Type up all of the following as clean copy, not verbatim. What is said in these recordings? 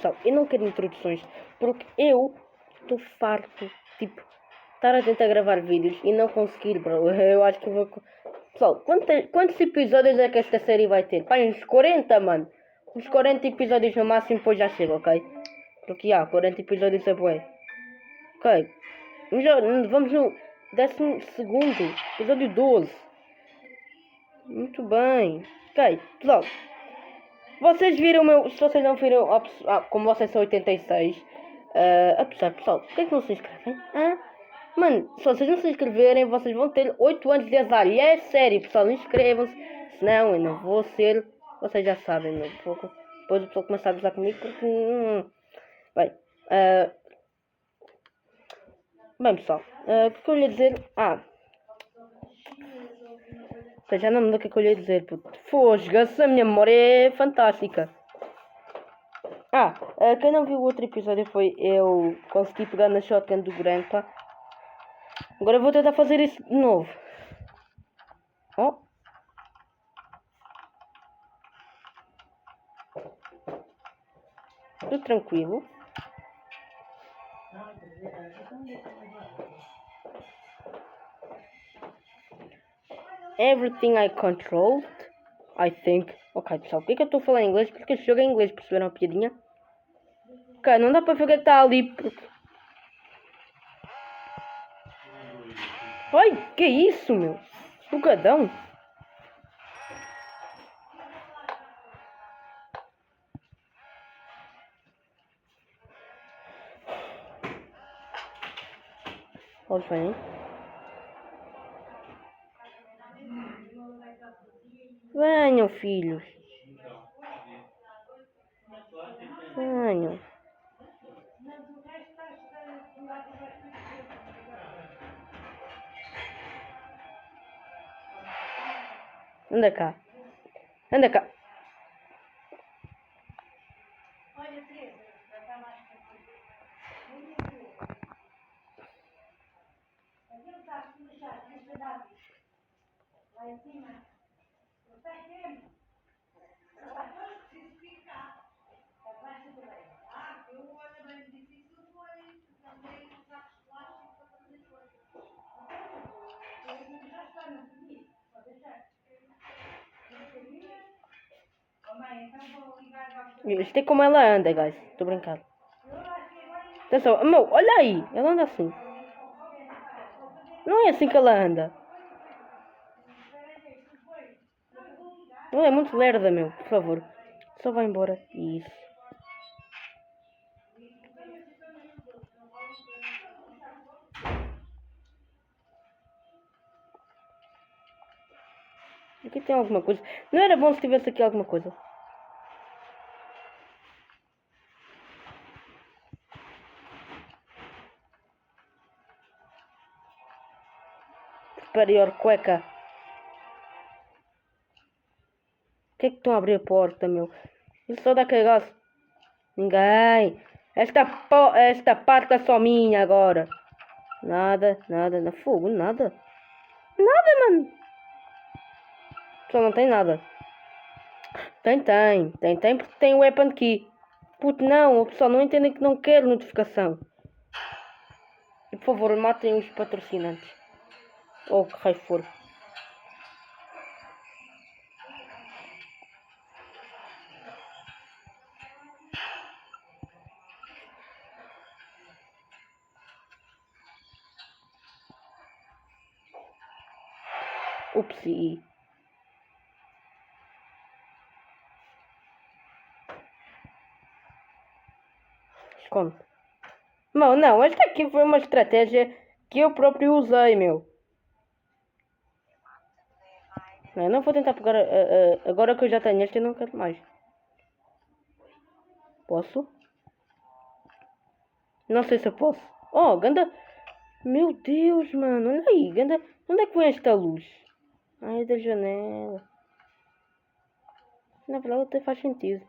pessoal, eu não quero introduções, porque eu estou farto, tipo, estar a tentar gravar vídeos e não conseguir, bro. Eu acho que eu vou... Pessoal, quantos episódios é que esta série vai ter? Pá, uns 40, mano. Uns 40 episódios no máximo, depois já chega, ok? Porque, 40 episódios é bué. Ok. Vamos no 12º, episódio 12. Muito bem. Ok, pessoal. Vocês viram o meu... Se vocês não viram... como vocês são 86... apesar, pessoal, por que é que não se inscrevem? Mano, se vocês não se inscreverem, vocês vão ter 8 anos de azar. E é sério, pessoal, inscrevam-se. Senão eu não vou ser... Vocês já sabem, meu. Depois o pessoal começa a gozar comigo porque... Bem, bem, pessoal, o que eu ia dizer? Já não me lembro o que eu ia dizer, puto. Fosga-se, a minha memória é fantástica. Quem não viu o outro episódio foi eu consegui pegar na shotgun do Grandpa. Agora eu vou tentar fazer isso de novo. Tudo tranquilo. Everything I controlled, I think. Ok, pessoal, por que eu estou a falar em inglês? Porque este jogo é em inglês, perceberam a piadinha? Ok, não dá para ver o que está ali. Ai, que é isso, meu? Bugadão. Olha bem. Venham, filhos. Venham. Anda cá. Anda cá. Isto é como ela anda, guys. Estou brincando. Atenção, meu, olha aí. Ela anda assim. Não é assim que ela anda. Ela é muito lerda, meu. Por favor. Só vai embora. Isso. Aqui tem alguma coisa. Não era bom se tivesse aqui alguma coisa. Superior cueca. O que é que estão a abrir a porta, meu? Isso só dá cagaço. Ninguém. Esta parte é só minha agora. Nada, na fogo, nada. Nada, mano. Só não tem nada. Tem porque tem o weapon key. Puto, não, o pessoal não entende que não quero notificação. E, por favor, matem os patrocinantes. Ou que raio for. Upsi. Esconde. Não, esta aqui foi uma estratégia que eu próprio usei, meu. Não vou tentar pegar... agora que eu já tenho este, eu não quero mais. Posso? Não sei se eu posso. Oh, ganda... Meu Deus, mano. Olha aí, ganda... Onde é que vem esta luz? Ai, da janela. Na verdade até faz sentido.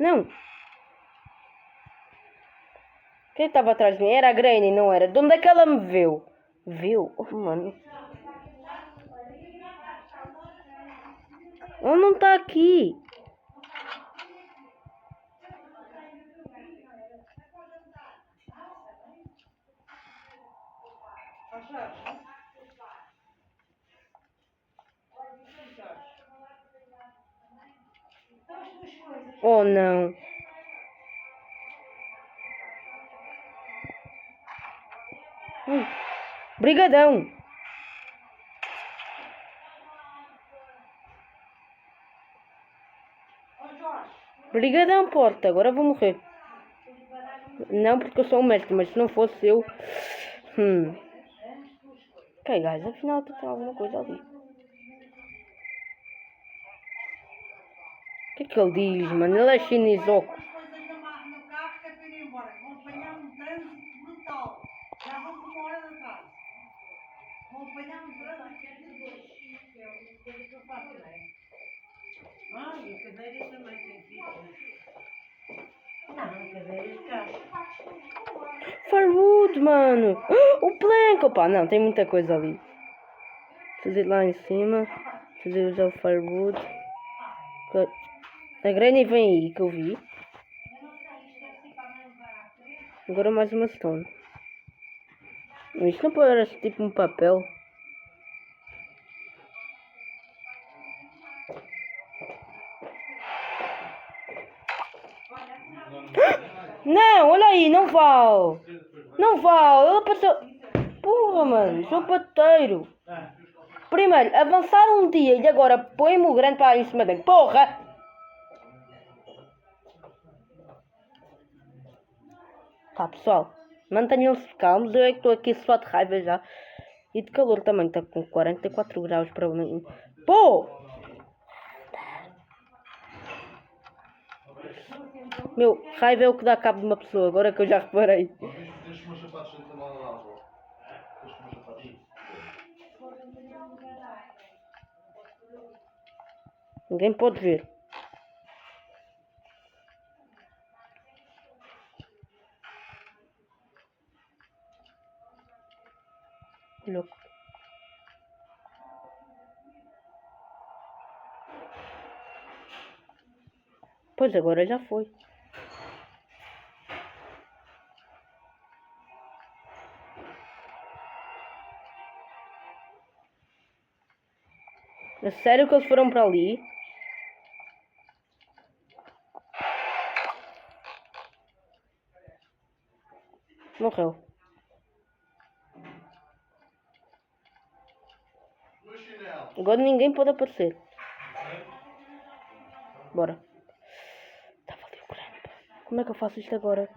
Não. Quem estava atrás de mim? Era a Granny, não era? De onde é que ela me viu? Viu? Oh, mano. Ele não está aqui. Oh não. Brigadão. Brigadão, porta. Agora vou morrer. Não porque eu sou um mestre, mas se não fosse eu... Ok, guys, afinal tem alguma coisa ali. O que é que ele diz, mano? Ele é chinesoco. Firewood, mano. O plank, opa, não, tem muita coisa ali. Fazer lá em cima. Fazer usar o firewood. A Granny vem aí, que eu vi. Agora mais uma stone. Isto não parece tipo um papel. Não, olha aí, não vale. Não vale, ela passou... Porra, mano, sou pateiro. Primeiro, avançar um dia e agora põe-me o grande para em cima dele. Porra! Tá, pessoal, mantenham-se calmos. Eu é que estou aqui só de raiva já. E de calor também, está com 44 graus para mim. Pô! Meu, raiva é o que dá cabo de uma pessoa, agora que eu já reparei. Ninguém pode ver. Louco. Pois agora já foi. É sério que eles foram para ali? Morreu. Agora ninguém pode aparecer. Bora. Estava ali o grande. Como é que eu faço isto agora?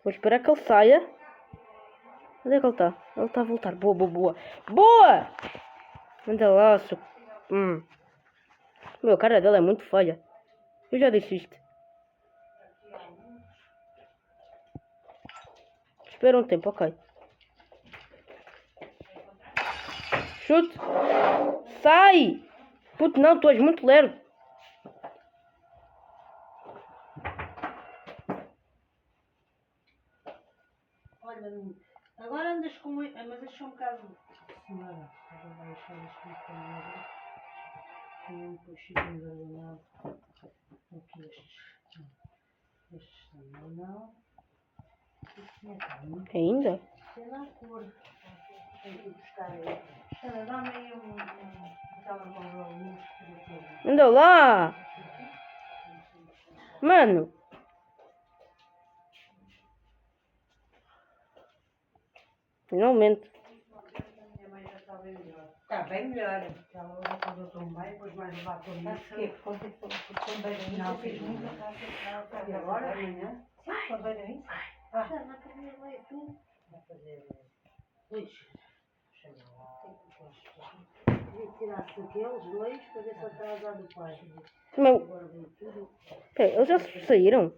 Vou esperar que ele saia. Onde é que ele está? Ele está a voltar. Boa, boa, boa. Boa! Anda lá, seu... Meu, a cara dele é muito feia. Eu já disse isto. Espera um tempo, ok. Chute! Sai! Puto, não, tu és muito lerdo. Olha, agora andas com... Mas deixa um bocado... Senhora, agora vai deixar isto um bocadinho. Um pouquinho engarrafado. Aqui estes também não. Ainda? Sei lá a cor. Tem que ir buscar aí. Espera, dá-me aí telemóvel ali. Anda lá! Mano! Finalmente. Está bem melhor. Ela já estava tão bem, depois mais levar com isso. Porque também não fiz muita casa. E agora, amanhã? Sim, também não isso. Já na primeira leia tudo. Vai fazer lixo. Vou tirar-se aqueles dois para ver se atrasa do pai. Meu... Agora vem tudo. Peraí, eles já se saíram?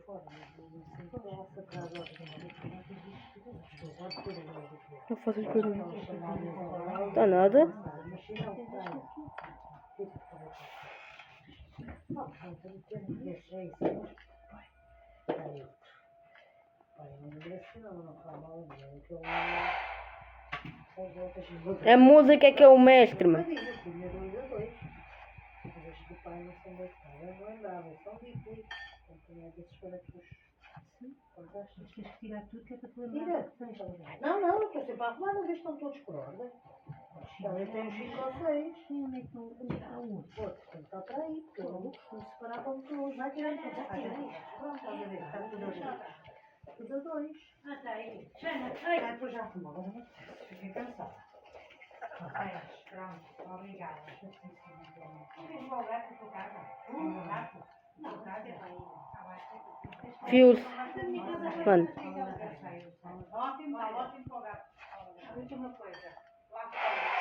Não faço perguntas. Está nada? não fala mal, é que eu... A música é que é o mestre, Mas mano. diz, eu punha 2-2. Mas acho que o pai não são dois caras, não andava, só digo. Então também é desses parafusos. Sim, fantásticos. Tens que tirar tudo que é para te Tira. lembrar. Não, não, eu estou sempre a arrumar, não vejo que estão todos por ordem. Talvez temos 5 ou 6. Sim, onde é que está o outro? Outro, tem que estar para aí, porque eu não vou separar como todos. Vai tirando tudo. Pronto, estás a ver, está tudo a dois. Tudo a dois. Ah, está aí. Jana, Ai, depois já arrumou, agora não sei. Fiquei cansada. ai, pronto, obrigada. Tens o gato na tua casa? O gato? Não, o gato é para aí. Fios. Mano. Ótimo, está ótimo para o gato. A última coisa. Lá fora.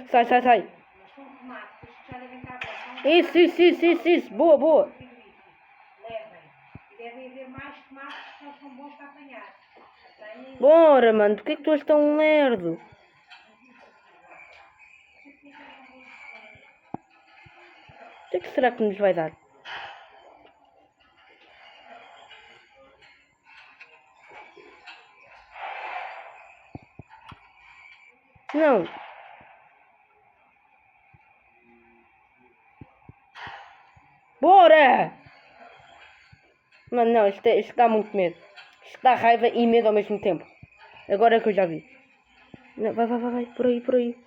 Sai, sai, sai. Mas com tomates, já devem estar Isso. Boa, boa. levem. E devem haver mais tomates que não são bons para apanhar. Tenham. Bora, mano. Por que é que tu és tão lerdo? O que é que será que nos vai dar? Não. Bora! Mano, não. Isto dá muito medo. Isto dá raiva e medo ao mesmo tempo. Agora é que eu já vi. Não, vai. Por aí.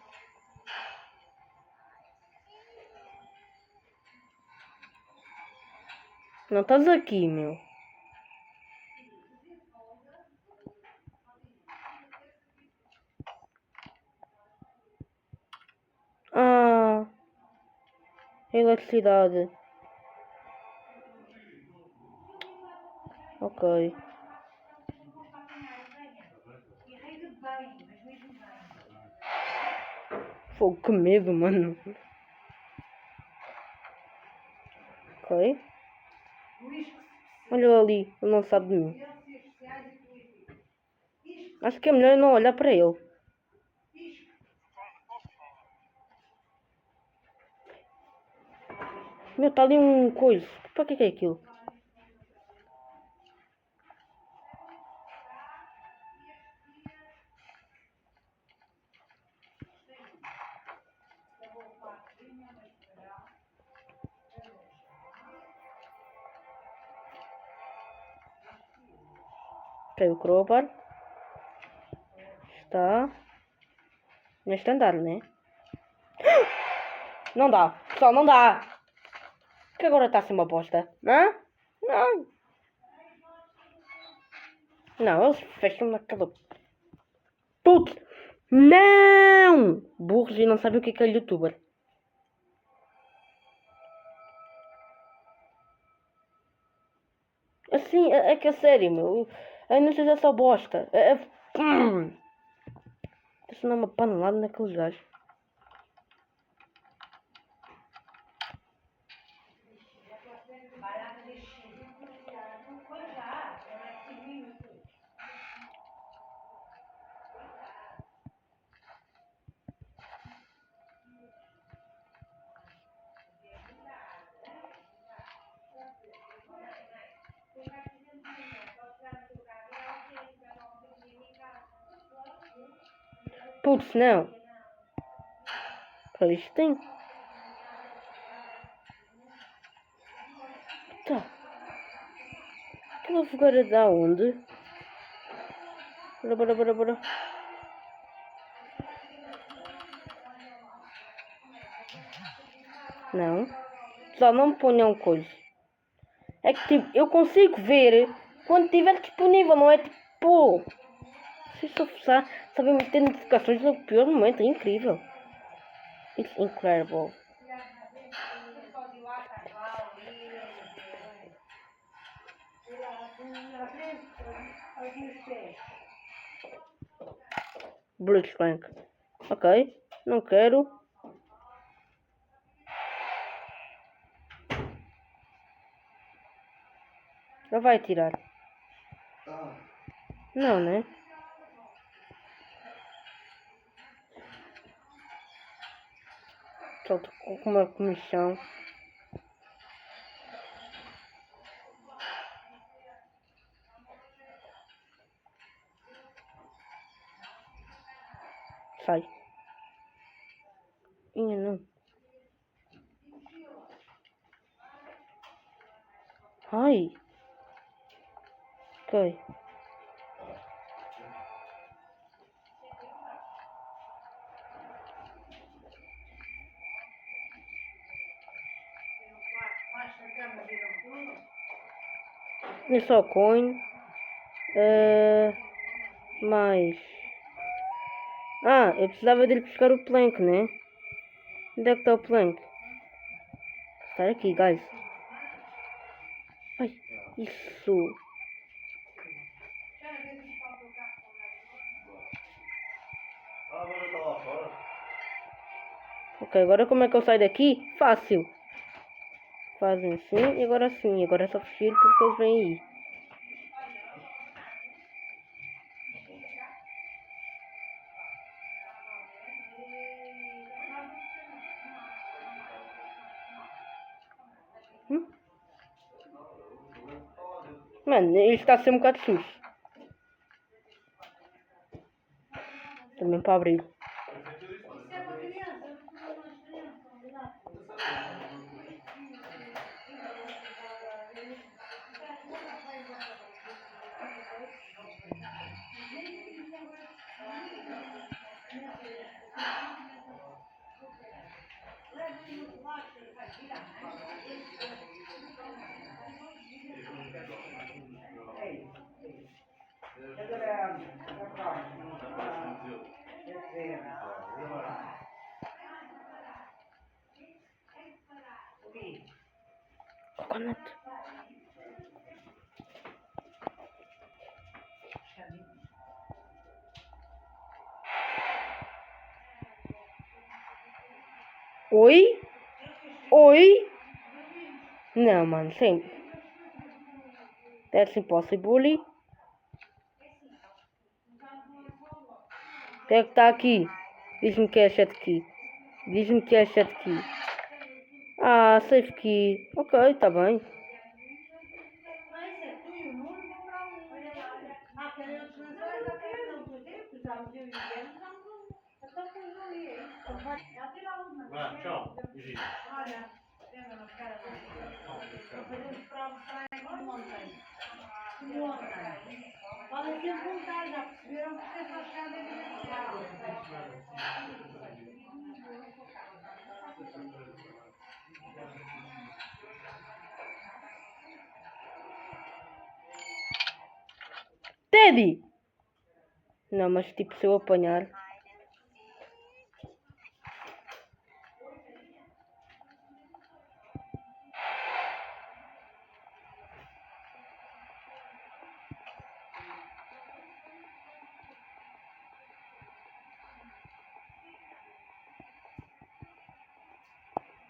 Não estás aqui, meu. Ah, eletricidade. Ok. Fogo, que medo, mano. Ok. Olha ali, ele não sabe de mim. Acho que é melhor eu não olhar para ele. Meu, está ali um coisa. Para que é aquilo? Ok, o crowbar. Está neste andar, né? Não dá. Pessoal, não dá. Que agora está a ser uma bosta. Não? Não. Não, eles fecham naquela... Putz! Não! Burros e não sabem o que é youtuber. Assim, é que é sério, meu. Eu não sei se é só bosta. Deixa-me dar uma panelada naqueles gajos. Putz, não. Para isto tem. Tá. Aquela fogueira dá onde? Bora. Não. Só não me ponham coisa. É que tipo, eu consigo ver quando estiver disponível, não é tipo... Se eu forçar, saber meter notificações no pior momento, é incrível. It's incredible. Blitzcrank. Ok, não quero. Já vai tirar. Não, né? Só tô com uma comissão. Sai. Ih, não. Ai. Ok. É só coin. Mais. Ah, eu precisava de ir buscar o plank, né? Onde é que está o plank? Está aqui, guys. Ai, isso. Ok, agora como é que eu saio daqui? Fácil. Fazem assim e agora sim. Agora é só fugir porque eles vêm aí. Mano, isto está a ser um bocado sujo. Também para abrir. Coconut. Oi? Oi? Não, mano, sempre. That's impossible. O que é que está aqui? Diz-me que é chat key. Diz-me que é chat key. Ah, safe key. Ok, tá bem. Vá, tchau. Beijinho. Olha, lembra na cara do fazemos provas para aqui ontem. Como ontem. Podem sempre voltar, já perceberam porque é só chegar da universidade. Teddy! Não, mas tipo, se eu apanhar.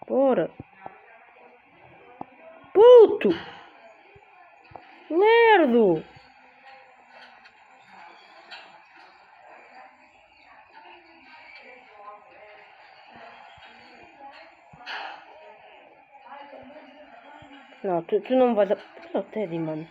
Bora! Puto! Lerdo! Não, tu não vais a. Oh, Teddy, mano.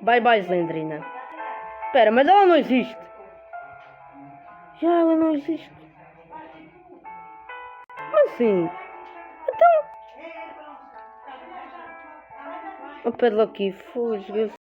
Bye bye, Slendrina. Espera, mas ela não existe. Já ela não existe. Como assim? O Pedro aqui, fugiu.